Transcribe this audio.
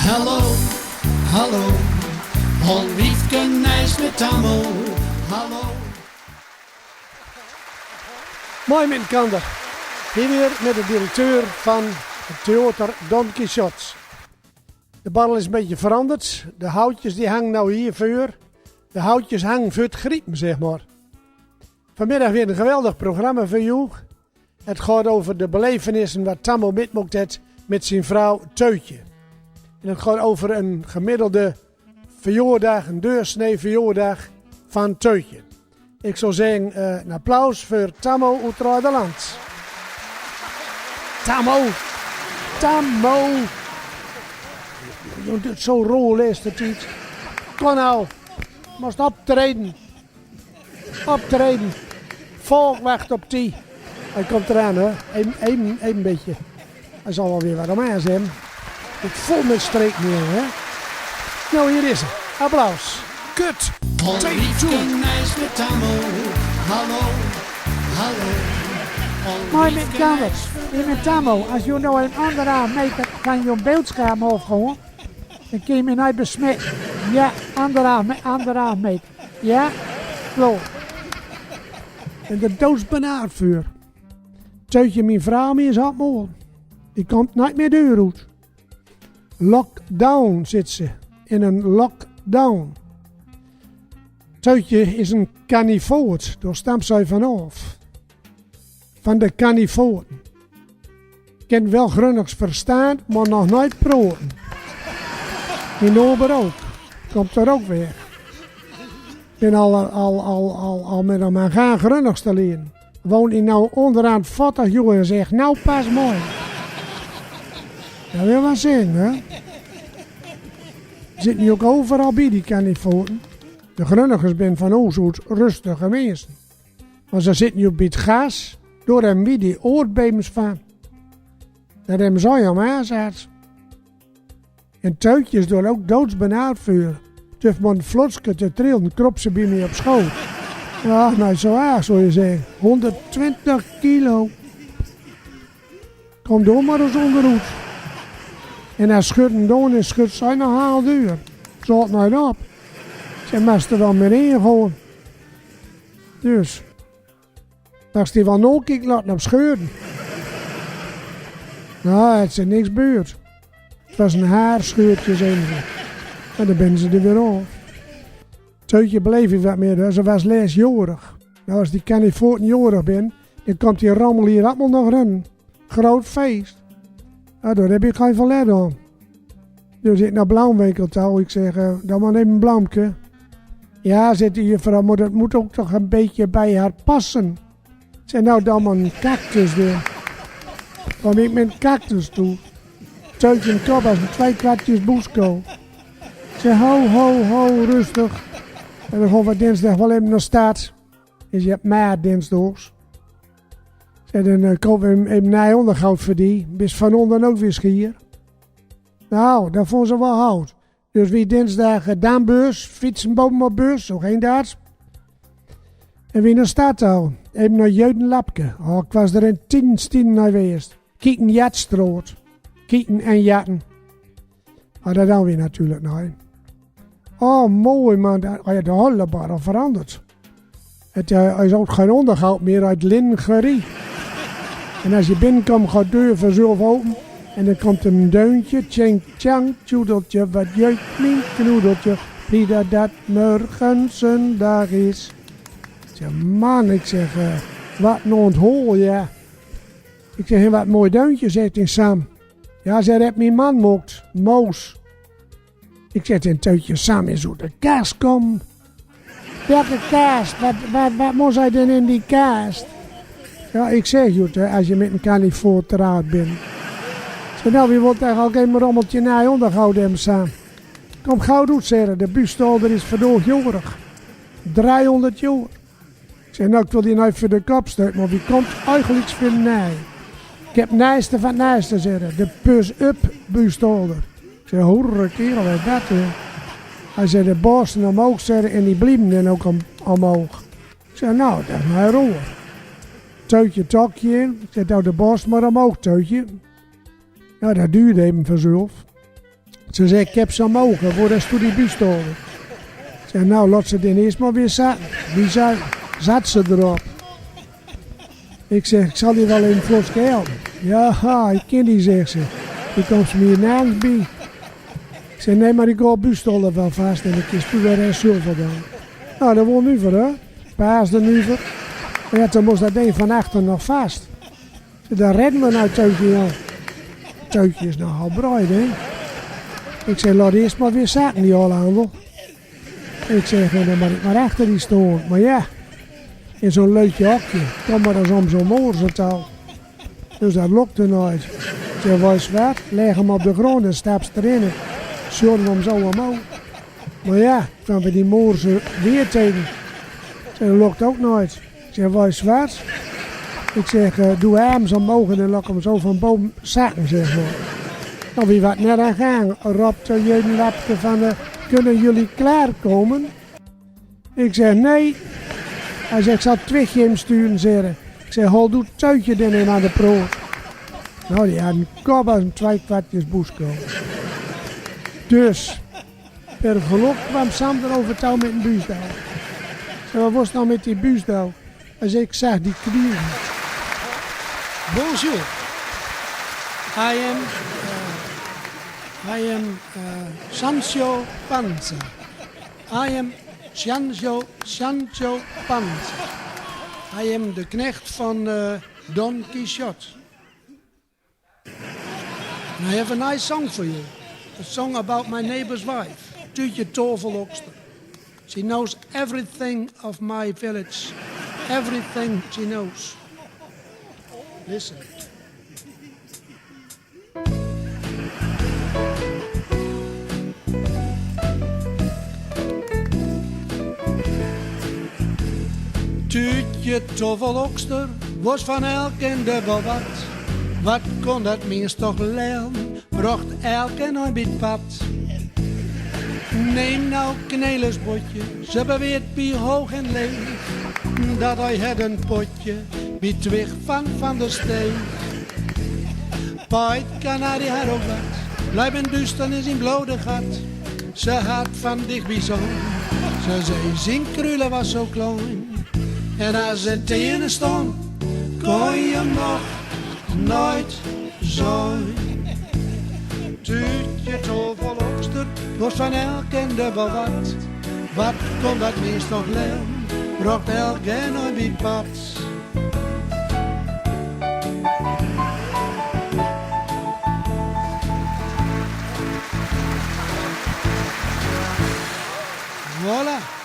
Hallo, hallo, al liefken nijs met Tammo. Hallo. Mooi met Kander. Hier weer met de directeur van het theater Don Quixote. De barrel is een beetje veranderd. De houtjes die hangen nou hier voor. De houtjes hangen voor het griepen, zeg maar. Vanmiddag weer een geweldig programma voor jou. Het gaat over de belevenissen wat Tammo meemaakt heeft met zijn vrouw Teutje. En het gaat over een gemiddelde verjaardag, een deursnee verjaardag van Teutje. Ik zou zeggen, een applaus voor Tammo uit Rooderland. Tammo! Tammo! Je doet zo rol is het iets. Kom nou, moest optreden. Optreden. Volk wacht op die. Hij komt eraan hoor, een beetje. Hij zal wel weer wat om aan zijn. Het vol met streek meer hè. Nou hier is het. Applaus. Kut. Al liefken nijs met Tammo. Hallo, hallo. Mooi met Kamer. Hier met Tammo, als je nou een anderhalf meter van je beeldscherm afgaan, dan kun je me niet besmetten. Ja, anderhalf meter. Ja, klopt. En de doodsbenaard vuur. Teutje mijn vrouw meer is hard mooi. Die komt niet meer deur uit. Lockdown zit ze. In een lockdown. Teutje is een carnivoort. Daar stamt zij vanaf. Van de carnivoorten. Kent wel grunnigs verstaan, maar nog nooit proten. In Ober ook. Komt er ook weer. Ik ben al met hem aan gaan grunnigs te leren. Woont hij nou onderaan 40 jaar en zegt, nou pas mooi. Dat wil wel zeggen, hè. Zit nu ook overal bij die carnivoorten. De grunnigers zijn van oorzoet rustige mensen. Maar ze zitten nu bij het gas, door hem wie die oordbevens van. Dat hebben ze aan aanzet. En Teutjes door ook doodsbenauwd vuur. Tuf man vlotske te trillen, krop ze bij me op schoot. Ja, nou zo aardig zou je zeggen. 120 kilo. Kom door maar eens onderhoed. En hij schudt hem door en schudt zij nog haal duur. Zal het nooit op. Ze moest er dan meer in gewoon. Dus. Dacht hij wel nog ik laat hem scheuren. Nou, het is er niks gebeurd. Het was een haarscheurtje, zeggen ze. En dan ben ze er weer af. Teutje bleef hij wat meer, ze was lesjorig. Nou, als die carnivoorten jorig ben, dan komt die rammel hier allemaal nog rennen. Groot feest. Nou, daar heb ik geen verlet aan. Dus ik naar Blauwwinkel touw, ik zeg, dan maar even een blauwke. Ja, zegt die juffrouw, maar dat moet ook toch een beetje bij haar passen. Ik zeg, nou dan maar een cactus weer. Kwam ik met een cactus toe. Teutje in kop als een 2 kwartjes boesko. Ik zeg, ho, rustig. En dan gaan we dinsdag wel even naar staat. Dus je hebt maar dinsdags. Dan komen we even naar ondergoud voor die. Bis van onder ook weer schier. Nou, dat vonden ze wel hout. Dus wie dinsdag daanbeurs, fietsen boven op beurs, zo geen daad. En wie naar stad al. Even naar Judenlapke. Oh, ik was er in 10 steden geweest. Kieken Jatstroot. Kieken en jatten. Maar dat dan weer natuurlijk nog. Oh, mooi man. De hele bar veranderd. Het is ook geen onderhoud meer uit lingerie. En als je binnenkomt, gaat de deur vanzelf open. En dan komt een deuntje. Tjeng, tjang, tjoedeltje. Wat jeukt mijn knoedeltje. Wie dat morgens een dag is. Ik zeg, man, ik zeg, wat een onthol, ja. Ik zeg, wat mooi deuntje, zegt in Sam. Ja, ze heeft mijn man mocht. Moos. Ik zeg, een Teutje, Sam is uit de kaas komen. Welke kaas? Wat moest hij dan in die kaas? Ja, ik zeg, joh, als je met een carnivoor te raad bent. Zeg, nou, wie wil eigenlijk een rommeltje naar onderhouden hebben samen? Kom gauw doen, zeggen. De buurstolder is verdoord jorig. 300 jaar. Ik zeg, nou, ik wil die nou voor de kop steken, maar wie komt eigenlijk voor de nij? Ik heb nijste van nijste, zeggen. De push-up buurstolder. Ik zeg, hoerre kerel, wat dat, hè? Hij zei, de borsten omhoog zetten en die blieven dan ook omhoog. Ik zeg, nou, dat is mijn roer. Teutje tokje in. Ik zeg, nou, de borst maar omhoog, Teutje. Nou, dat duurde even vanzelf. Ze zei, ik heb ze mogen voor de studiebuus stonden. Ik zei, nou, laat ze dan eerst maar weer zaten. Die zat ze erop. Ik zeg, ik zal die wel in vlot helpen. Ja, ik ken die, zegt ze. Die komt ze me hier nergens bij. Ik zeg, nee, maar ik ga buurstollen wel vast en ik is toen weer een zilver dan. Nou, dat wordt nu voor, hè. Paas de nu voor. Ja, toen moest dat ding van achter nog vast. Dan redden we nou Teutje, joh. Teutje is nogal brood, hè. Ik zeg, laat eerst maar weer zaten, die Hollandel. Ik zeg, dan moet ik maar achter die stoel. Maar ja, in zo'n leutje hokje, kom maar dan om zo'n moorzetouw. Dus dat lukte nooit. Ik zeg, wees wat, leg hem op de grond en stap ze erin. Zullen we hem zo omhoog. Maar ja, dan we die moorzen weer tegen. Ik zeg, dat lukt ook nooit. Ik zeg, wees wat. Ik zeg, doe hem zo omhoog en dan laat ik hem zo van boven zakken, zeg maar. Nou, wie wat net aan gang, roept jullie lapje van kunnen jullie klaarkomen? Ik zeg, nee. Hij zegt, ik zal het twigje hem sturen, zeggen. Ik zeg, hol doe het tuitje dan in aan de proot. Nou, die had een kop als een 2 kwartjes boesko. Dus, per geluk kwam Sam erover touw met een buusdouw. Ik zeg, wat was nou met die buusdouw? Hij zegt, ik zag die knieën. Bonjour. I am Sancho Panza. I am Sancho Panza. I am de knecht van Don Quixote. And I have a nice song for you. A song about my neighbor's wife, Tuutje Tovelokster. She knows everything of my village. Everything she knows. Listen. Tuutje Tovelokster was van elk en dubbel wat. Wat kon dat mens toch leren, bracht elk en een bit pad. Neem nou Knelersbotje, ze beweert bij hoog en leeg, dat hij het een potje bij Twig van der Steeg. Paait Canarie haar ook wat, blijf in duisternis in blode gat. Ze had van dichtbij zo, ze zei zijn krullen was zo klein. En als het tenen stond, kon je hem nog nooit zijn. Tuutje Tovelokster was van elk en dubbel wat. Wat kon dat mens toch leren, bracht elk en een bij pad. Voilà.